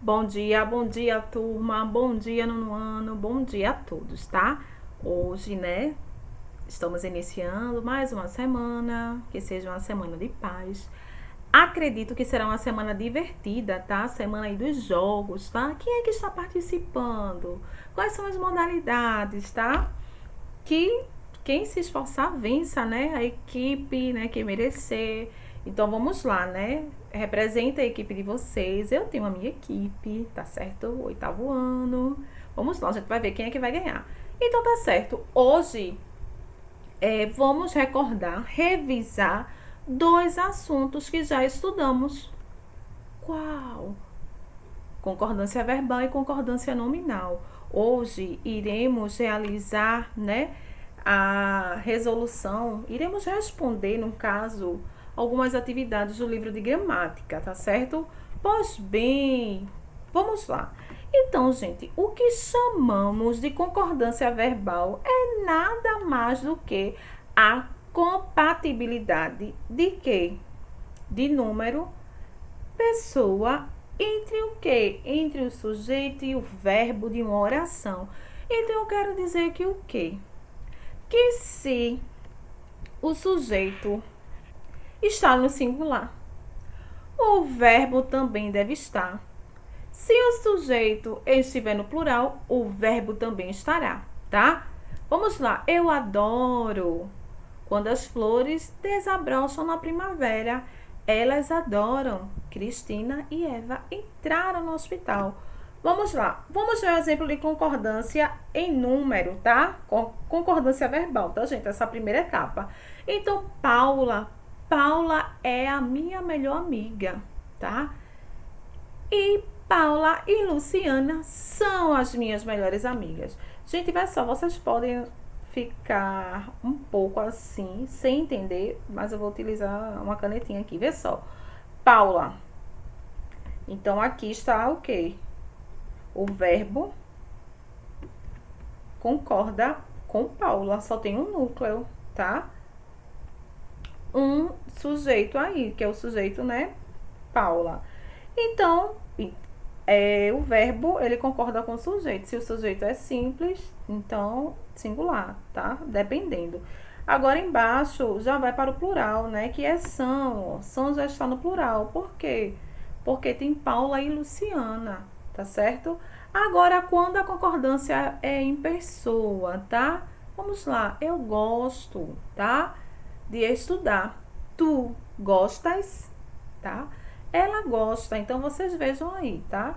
Bom dia, turma. Bom dia, nono ano. Bom dia a todos, tá? Hoje, né, estamos iniciando mais uma semana, que seja uma semana de paz. Acredito que será uma semana divertida, tá? Semana aí dos jogos, tá? Quem é que está participando? Quais são as modalidades, tá? Que quem se esforçar vença, né? A equipe, né, que merecer. Então vamos lá, né? Representa a equipe de vocês. Eu tenho a minha equipe, tá certo? Oitavo ano. Vamos lá, a gente vai ver quem é que vai ganhar. Então tá certo. Hoje vamos recordar, revisar dois assuntos que já estudamos. Qual? Concordância verbal e concordância nominal. Hoje iremos realizar, né, a resolução, iremos responder, no caso, algumas atividades do livro de gramática, tá certo? Pois bem, vamos lá. Então, gente, o que chamamos de concordância verbal é nada mais do que a compatibilidade de quê? De número, pessoa, entre o quê? Entre o sujeito e o verbo de uma oração. Então, eu quero dizer que o quê? Que se o sujeito está no singular, o verbo também deve estar. Se o sujeito estiver no plural, o verbo também estará, tá? Vamos lá. Eu adoro quando as flores desabrocham na primavera. Elas adoram. Cristina e Eva entraram no hospital. Vamos lá. Vamos ver o exemplo de concordância em número, tá? Concordância verbal, tá, gente? Essa primeira etapa. Então, Paula é a minha melhor amiga, tá? E Paula e Luciana são as minhas melhores amigas. Gente, vai só, vocês podem ficar um pouco assim, sem entender, mas eu vou utilizar uma canetinha aqui, vê só. Paula. Então, aqui está o quê? O verbo concorda com Paula, só tem um núcleo, tá? Um sujeito aí, que é o sujeito, né? Paula. Então, o verbo, ele concorda com o sujeito. Se o sujeito é simples, então, singular, tá? Dependendo. Agora, embaixo, já vai para o plural, né? Que é são. São já está no plural. Por quê? Porque tem Paula e Luciana, tá certo? Agora, quando a concordância é em pessoa, tá? Vamos lá. Eu gosto, tá? De estudar. Tu gostas, tá? Ela gosta, então vocês vejam aí, tá?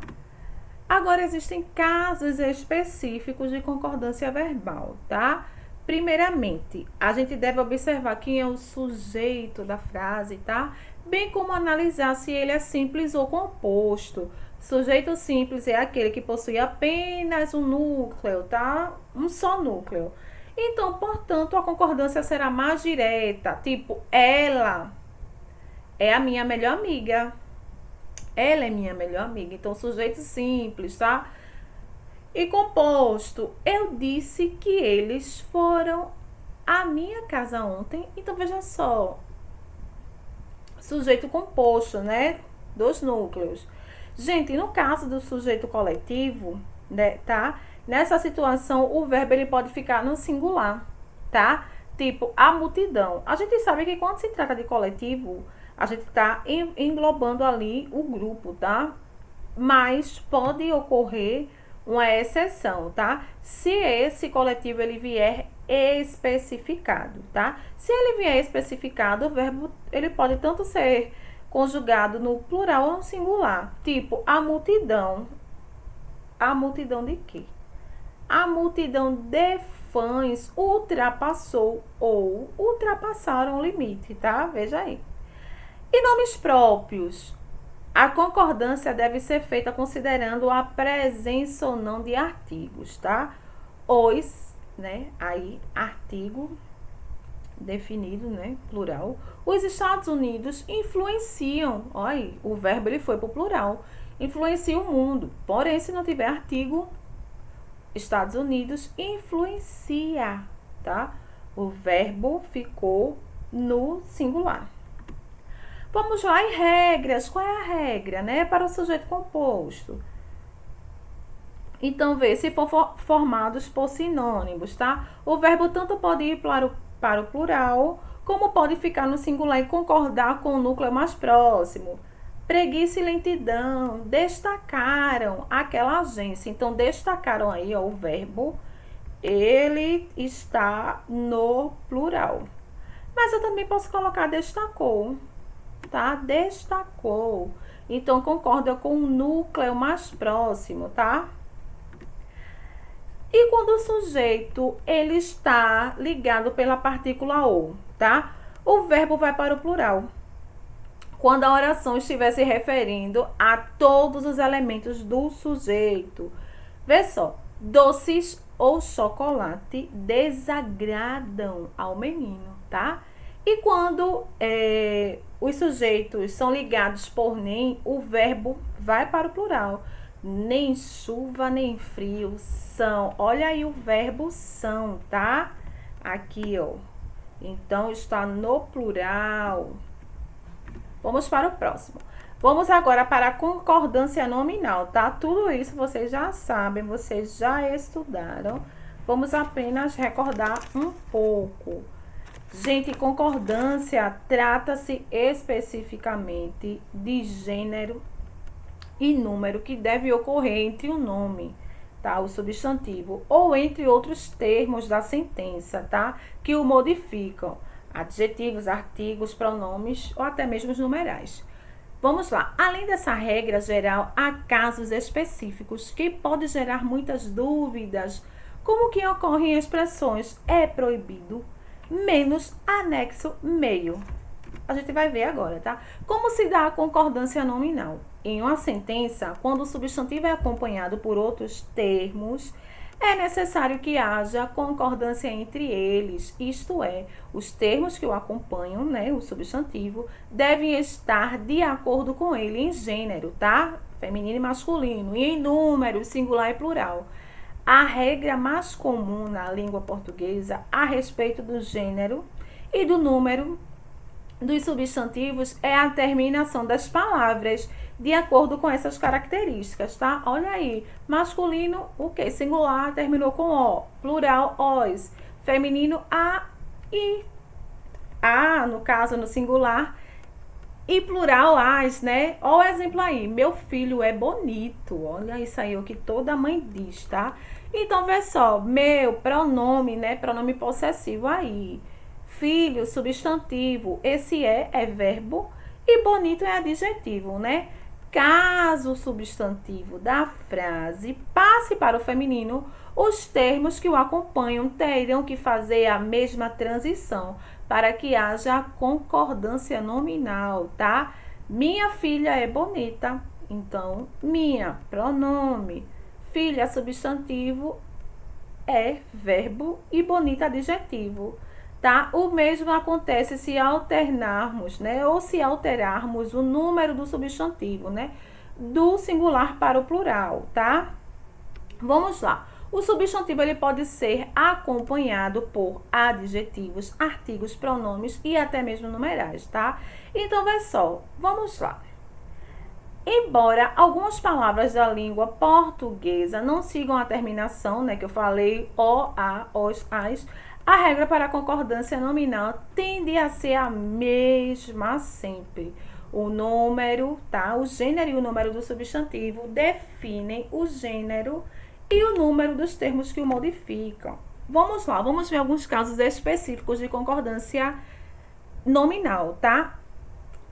Agora, existem casos específicos de concordância verbal, tá? Primeiramente, a gente deve observar quem é o sujeito da frase, tá? Bem como analisar se ele é simples ou composto. Sujeito simples é aquele que possui apenas um núcleo, tá? Um só núcleo. Então, portanto, a concordância será mais direta, tipo, ela é a minha melhor amiga. Ela é minha melhor amiga. Então, sujeito simples, tá? E composto. Eu disse que eles foram à minha casa ontem. Então, veja só. Sujeito composto, né? Dos núcleos. Gente, no caso do sujeito coletivo, né, tá? Nessa situação, o verbo ele pode ficar no singular, tá? Tipo, a multidão. A gente sabe que quando se trata de coletivo, a gente está englobando ali o grupo, tá? Mas pode ocorrer uma exceção, tá? Se esse coletivo ele vier especificado, tá? Se ele vier especificado, o verbo ele pode tanto ser conjugado no plural ou no singular. Tipo, a multidão. A multidão de quê? A multidão de fãs ultrapassou ou ultrapassaram o limite, tá? Veja aí. E nomes próprios. A concordância deve ser feita considerando a presença ou não de artigos, tá? Os, né? Aí, artigo definido, né? Plural. Os Estados Unidos influenciam. Olha, o verbo ele foi para o plural. Influencia o mundo. Porém, se não tiver artigo, Estados Unidos influencia, tá? O verbo ficou no singular. Vamos lá, e regras. Qual é a regra, né? Para o sujeito composto. Então, vê se for formados por sinônimos, tá? O verbo tanto pode ir para o plural, como pode ficar no singular e concordar com o núcleo mais próximo. Preguiça e lentidão destacaram aquela agência. Então, destacaram aí, ó, o verbo, ele está no plural. Mas eu também posso colocar destacou, tá? Destacou. Então, concorda com o núcleo mais próximo, tá? E quando o sujeito ele está ligado pela partícula ou, tá? O verbo vai para o plural. Quando a oração estiver se referindo a todos os elementos do sujeito. Vê só, doces ou chocolate desagradam ao menino, tá? E quando os sujeitos são ligados por nem, o verbo vai para o plural. Nem chuva, nem frio são. Olha aí o verbo são, tá? Aqui, ó. Então, está no plural. Vamos para o próximo. Vamos agora para a concordância nominal, tá? Tudo isso vocês já sabem, vocês já estudaram. Vamos apenas recordar um pouco. Gente, concordância trata-se especificamente de gênero e número que deve ocorrer entre o nome, tá? O substantivo, ou entre outros termos da sentença, tá? Que o modificam. Adjetivos, artigos, pronomes ou até mesmo os numerais. Vamos lá. Além dessa regra geral, há casos específicos que podem gerar muitas dúvidas, como que ocorrem expressões é proibido, menos anexo meio. A gente vai ver agora, tá? Como se dá a concordância nominal? Em uma sentença, quando o substantivo é acompanhado por outros termos, é necessário que haja concordância entre eles, isto é, os termos que o acompanham, né, o substantivo, devem estar de acordo com ele em gênero, tá? Feminino e masculino, e em número, singular e plural. A regra mais comum na língua portuguesa a respeito do gênero e do número dos substantivos é a terminação das palavras de acordo com essas características, tá? Olha aí, masculino, o que? Singular, terminou com O, plural, os, feminino, a e a, no caso, no singular, e plural, as, né? Olha o exemplo aí, meu filho é bonito, olha isso aí, o que toda mãe diz, tá? Então, vê só, meu, pronome, né? Pronome possessivo aí. Filho, substantivo, esse é verbo e bonito é adjetivo, né? Caso o substantivo da frase passe para o feminino, os termos que o acompanham terão que fazer a mesma transição para que haja concordância nominal, tá? Minha filha é bonita, então minha, pronome. Filha, substantivo, é verbo e bonita adjetivo. Tá? O mesmo acontece se alternarmos, né? Ou se alterarmos o número do substantivo, né? Do singular para o plural, tá? Vamos lá. O substantivo ele pode ser acompanhado por adjetivos, artigos, pronomes e até mesmo numerais, tá? Então, vai só. Vamos lá. Embora algumas palavras da língua portuguesa não sigam a terminação, né? Que eu falei, o, a, os, as, a regra para a concordância nominal tende a ser a mesma sempre. O número, tá? O gênero e o número do substantivo definem o gênero e o número dos termos que o modificam. Vamos lá, vamos ver alguns casos específicos de concordância nominal, tá?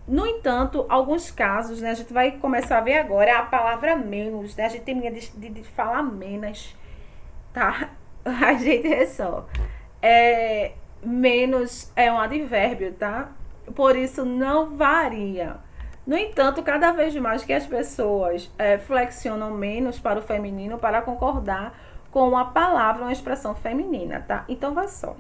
No entanto, alguns casos, né? A gente vai começar a ver agora a palavra menos, né? A gente tem medo de falar menos, tá? A gente é só. Menos é um advérbio, tá? Por isso não varia. No entanto, cada vez mais que as pessoas flexionam menos para o feminino para concordar com a palavra, uma expressão feminina, tá? Então, vai só.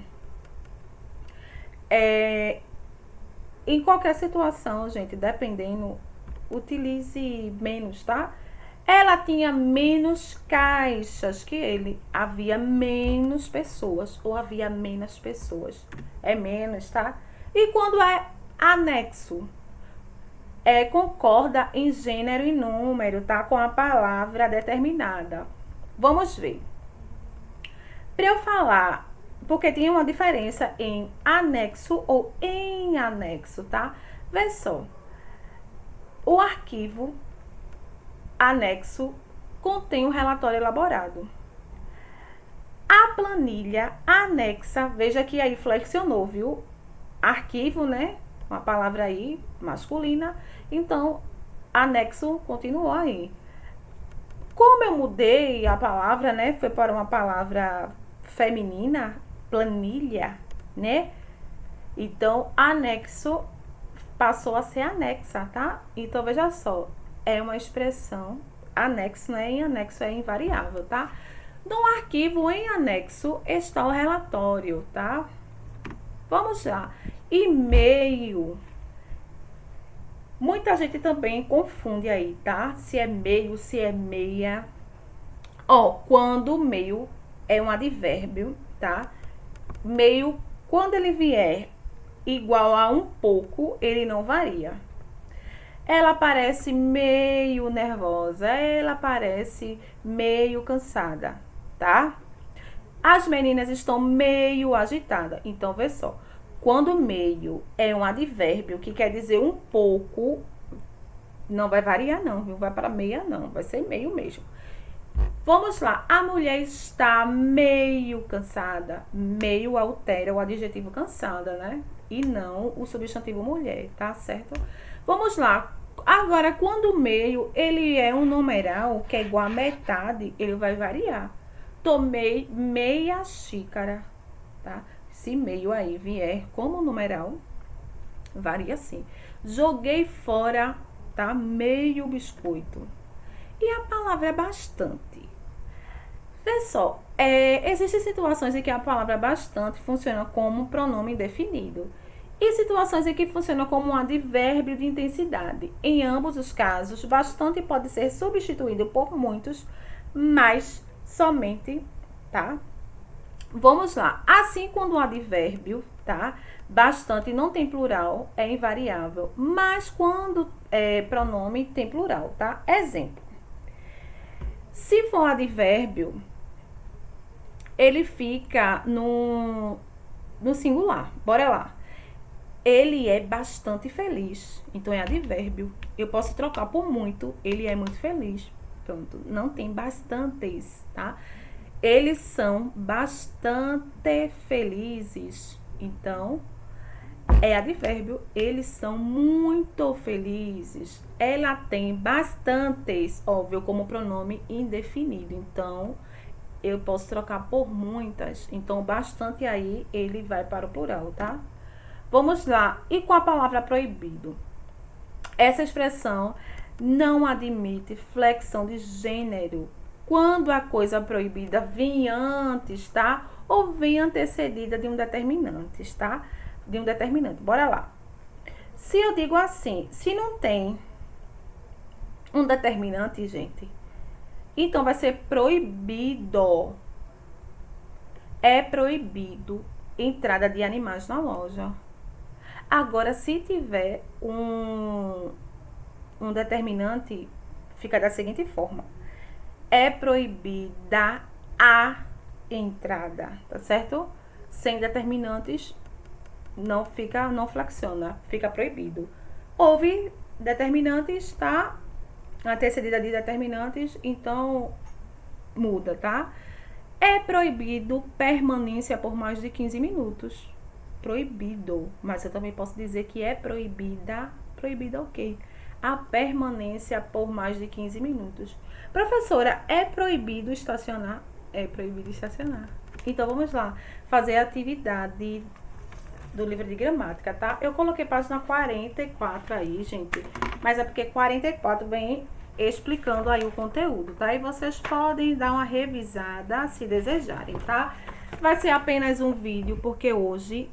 Em qualquer situação, gente, dependendo, utilize menos, tá? Ela tinha menos caixas que ele. Havia menos pessoas ou havia menos pessoas. É menos, tá? E quando é anexo, concorda em gênero e número, tá? Com a palavra determinada. Vamos ver. Para eu falar, porque tem uma diferença em anexo ou em anexo, tá? Vê só. O arquivo anexo contém um relatório elaborado. A planilha anexa, veja que aí flexionou, viu? Arquivo, né? Uma palavra aí masculina. Então, anexo continuou aí. Como eu mudei a palavra, né? Foi para uma palavra feminina, planilha, né? Então, anexo passou a ser anexa, tá? Então, veja só, é uma expressão, anexo não é em anexo, é invariável, tá? No arquivo em anexo está o relatório, tá? Vamos lá. E-mail. Muita gente também confunde aí, tá? Se é meio, se é meia. Ó, quando o meio é um advérbio, tá? Meio, quando ele vier igual a um pouco, ele não varia. Ela parece meio nervosa, ela parece meio cansada, tá? As meninas estão meio agitadas. Então, vê só. Quando meio é um advérbio, que quer dizer um pouco, não vai variar não, viu? Vai para meia não, vai ser meio mesmo. Vamos lá. A mulher está meio cansada. Meio altera o adjetivo cansada, né? E não o substantivo mulher, tá certo? Vamos lá. Agora, quando o meio, ele é um numeral que é igual a metade, ele vai variar. Tomei meia xícara, tá? Se meio aí vier como numeral, varia assim. Joguei fora, tá? Meio biscoito. E a palavra é bastante. Vê só, existem situações em que a palavra bastante funciona como um pronome indefinido e situações em que funciona como um advérbio de intensidade. Em ambos os casos, bastante pode ser substituído por muitos, mas somente, tá? Vamos lá. Assim, quando um advérbio, tá? Bastante não tem plural, é invariável, mas quando é pronome tem plural, tá? Exemplo. Se for advérbio, ele fica no singular. Bora lá. Ele é bastante feliz. Então, é advérbio. Eu posso trocar por muito. Ele é muito feliz. Pronto. Não tem bastantes, tá? Eles são bastante felizes. Então, é advérbio. Eles são muito felizes. Ela tem bastantes, óbvio, como pronome indefinido. Então, eu posso trocar por muitas. Então, bastante aí, ele vai para o plural, tá? Vamos lá. E com a palavra proibido? Essa expressão não admite flexão de gênero. Quando a coisa proibida vem antes, tá? Ou vem antecedida de um determinante, tá? De um determinante. Bora lá. Se eu digo assim, se não tem um determinante, gente, então vai ser proibido. É proibido entrada de animais na loja. Agora, se tiver um determinante, fica da seguinte forma. É proibida a entrada, tá certo? Sem determinantes, não flexiona, fica proibido. Houve determinantes, tá? Antecedida de determinantes, então muda, tá? É proibido permanência por mais de 15 minutos. Proibido, mas eu também posso dizer que é proibida ok, a permanência por mais de 15 minutos. Professora, é proibido estacionar? É proibido estacionar. Então, vamos lá, fazer a atividade do livro de gramática, tá? Eu coloquei página 44 aí, gente, mas é porque 44 vem explicando aí o conteúdo, tá? E vocês podem dar uma revisada se desejarem, tá? Vai ser apenas um vídeo, porque hoje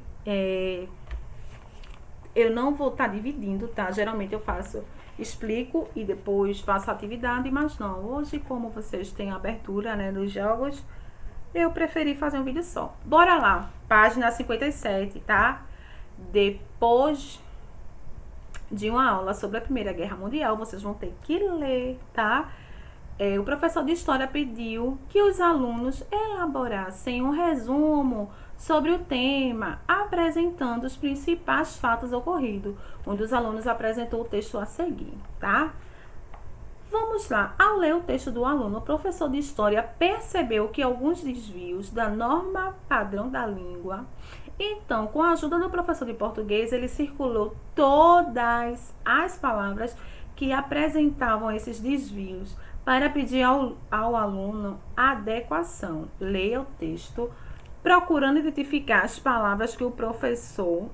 eu não vou estar dividindo, tá? Geralmente eu explico e depois faço a atividade, mas não. Hoje, como vocês têm abertura, né, dos jogos, eu preferi fazer um vídeo só. Bora lá, página 57, tá? Depois de uma aula sobre a Primeira Guerra Mundial, vocês vão ter que ler, tá? o professor de história pediu que os alunos elaborassem um resumo sobre o tema, apresentando os principais fatos ocorridos. Um dos alunos apresentou o texto a seguir, tá? Vamos lá. Ao ler o texto do aluno, o professor de história percebeu que alguns desvios da norma padrão da língua. Então, com a ajuda do professor de português, ele circulou todas as palavras que apresentavam esses desvios para pedir ao aluno adequação. Leia o texto, procurando identificar as palavras que o professor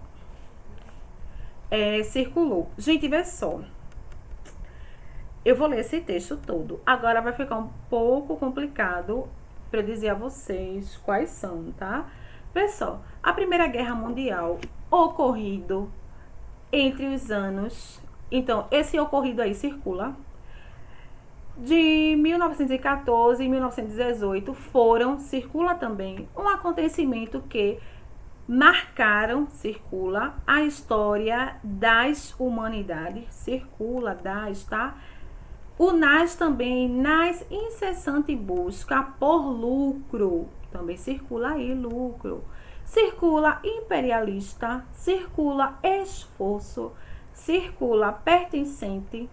circulou. Gente, vê só. Eu vou ler esse texto todo. Agora vai ficar um pouco complicado para eu dizer a vocês quais são, tá? Vê só. A Primeira Guerra Mundial ocorrido entre os anos... Então, esse ocorrido aí circula. De 1914 e 1918 circula também um acontecimento que circula a história das humanidades, tá? O nas também, nas incessante busca por lucro, também circula aí lucro. Circula imperialista, circula esforço, circula pertencente,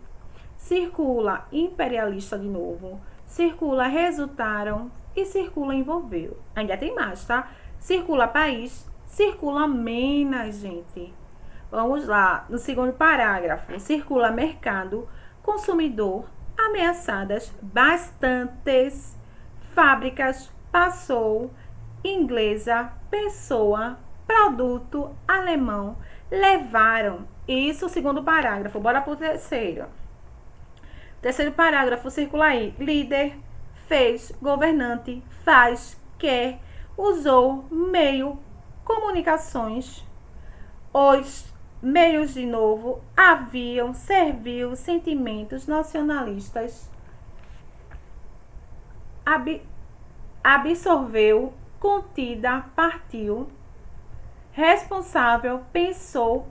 circula imperialista de novo, circula resultaram e circula envolveu. Ainda tem mais, tá? Circula país, circula Minas, gente. Vamos lá, no segundo parágrafo. Circula mercado, consumidor, ameaçadas, bastantes, fábricas, passou, inglesa, pessoa, produto, alemão, levaram. Isso, o segundo parágrafo. Bora pro terceiro. Terceiro parágrafo, circula aí. Líder, fez, governante, faz, quer, usou, meio, comunicações, os meios de novo, haviam, serviu, sentimentos nacionalistas, absorveu, contida, partiu, responsável, pensou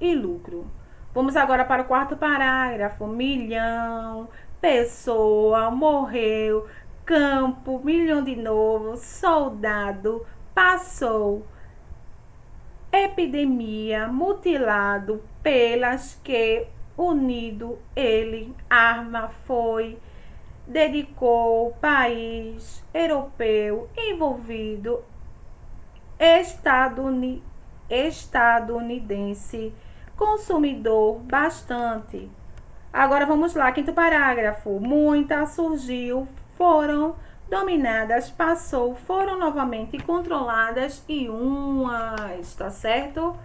e lucro. Vamos agora para o quarto parágrafo. Milhão, pessoa, morreu, campo, milhão de novo, soldado, passou, epidemia, mutilado, pelas que, unido, ele, arma, foi, dedicou, país, europeu, envolvido, estadunidense, consumidor, bastante. Agora vamos lá, quinto parágrafo. Muita, surgiu, foram dominadas, passou, foram novamente controladas e umas, tá certo?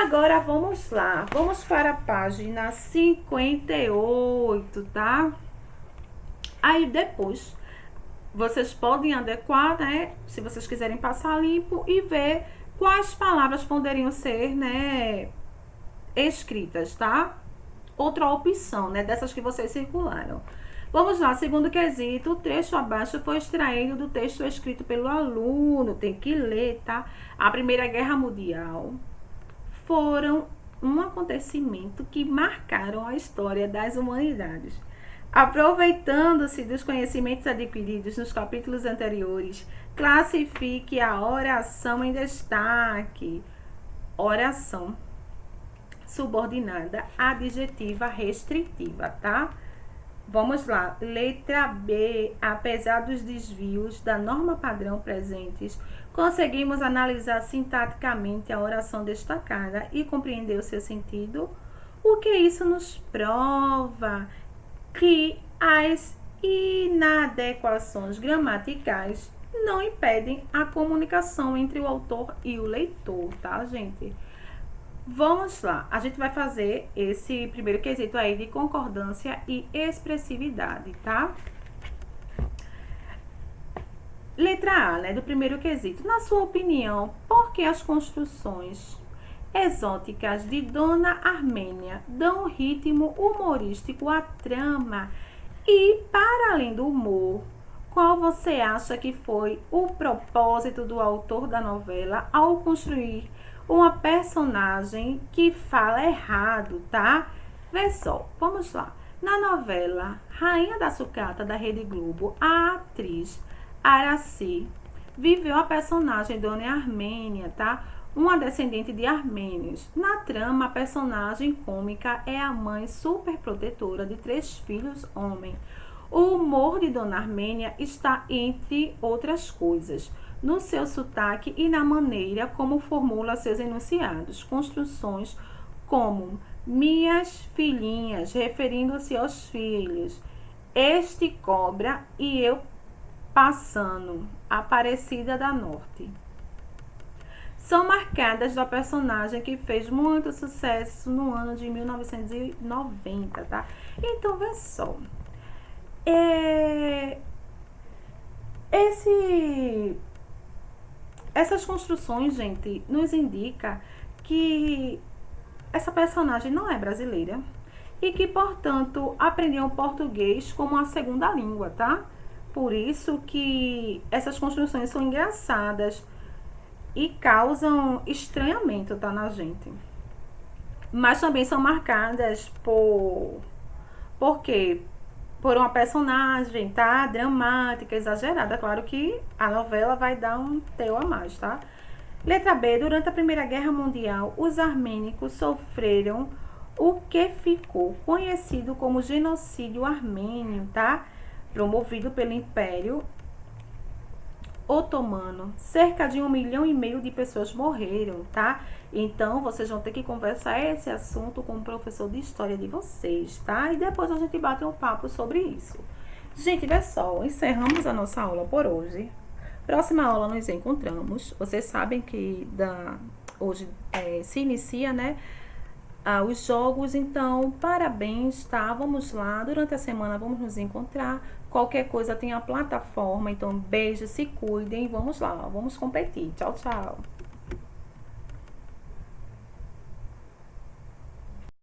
Agora vamos lá, vamos para a página 58, tá? Aí depois, vocês podem adequar, né? Se vocês quiserem passar limpo e ver quais palavras poderiam ser, né, escritas, tá? Outra opção, né, dessas que vocês circularam. Vamos lá, segundo quesito, o trecho abaixo foi extraído do texto escrito pelo aluno, tem que ler, tá? A Primeira Guerra Mundial foram um acontecimento que marcaram a história das humanidades. Aproveitando-se dos conhecimentos adquiridos nos capítulos anteriores, classifique a oração em destaque. Oração subordinada adjetiva restritiva, tá? Vamos lá. Letra B. Apesar dos desvios da norma padrão presentes, conseguimos analisar sintaticamente a oração destacada e compreender o seu sentido. O que isso nos prova? Que as inadequações gramaticais não impedem a comunicação entre o autor e o leitor, tá, gente? Vamos lá, a gente vai fazer esse primeiro quesito aí de concordância e expressividade, tá? Letra A, né, do primeiro quesito. Na sua opinião, por que as construções exóticas de Dona Armênia dão um ritmo humorístico à trama? E, para além do humor, qual você acha que foi o propósito do autor da novela ao construir uma personagem que fala errado, tá? Vê só, vamos lá. Na novela Rainha da Sucata, da Rede Globo, a atriz Araci viveu a personagem Dona Armênia, tá? Uma descendente de armênios. Na trama, a personagem cômica é a mãe superprotetora de 3 filhos homens. O humor de Dona Armênia está, entre outras coisas, no seu sotaque e na maneira como formula seus enunciados. Construções como minhas filhinhas, referindo-se aos filhos, este cobra e eu passando, Aparecida da Norte, são marcadas da personagem que fez muito sucesso no ano de 1990, tá? Então, vê só. Essas construções, gente, nos indica que essa personagem não é brasileira e que, portanto, aprendeu português como a segunda língua, tá? Por isso que essas construções são engraçadas e causam estranhamento, tá, na gente. Mas também são marcadas por quê? Por uma personagem, tá? Dramática, exagerada. Claro que a novela vai dar um teu a mais, tá? Letra B. Durante a Primeira Guerra Mundial, os armênicos sofreram o que ficou conhecido como genocídio armênio, tá? Promovido pelo Império Otomano. Cerca de 1,5 milhão de pessoas morreram, tá? Então, vocês vão ter que conversar esse assunto com o professor de história de vocês, tá? E depois a gente bate um papo sobre isso. Gente, pessoal, encerramos a nossa aula por hoje. Próxima aula nos encontramos. Vocês sabem que hoje se inicia, né? Os jogos, então, parabéns, tá? Vamos lá, durante a semana vamos nos encontrar. Qualquer coisa tem a plataforma, então beijo, se cuidem, vamos lá, vamos competir. Tchau, tchau.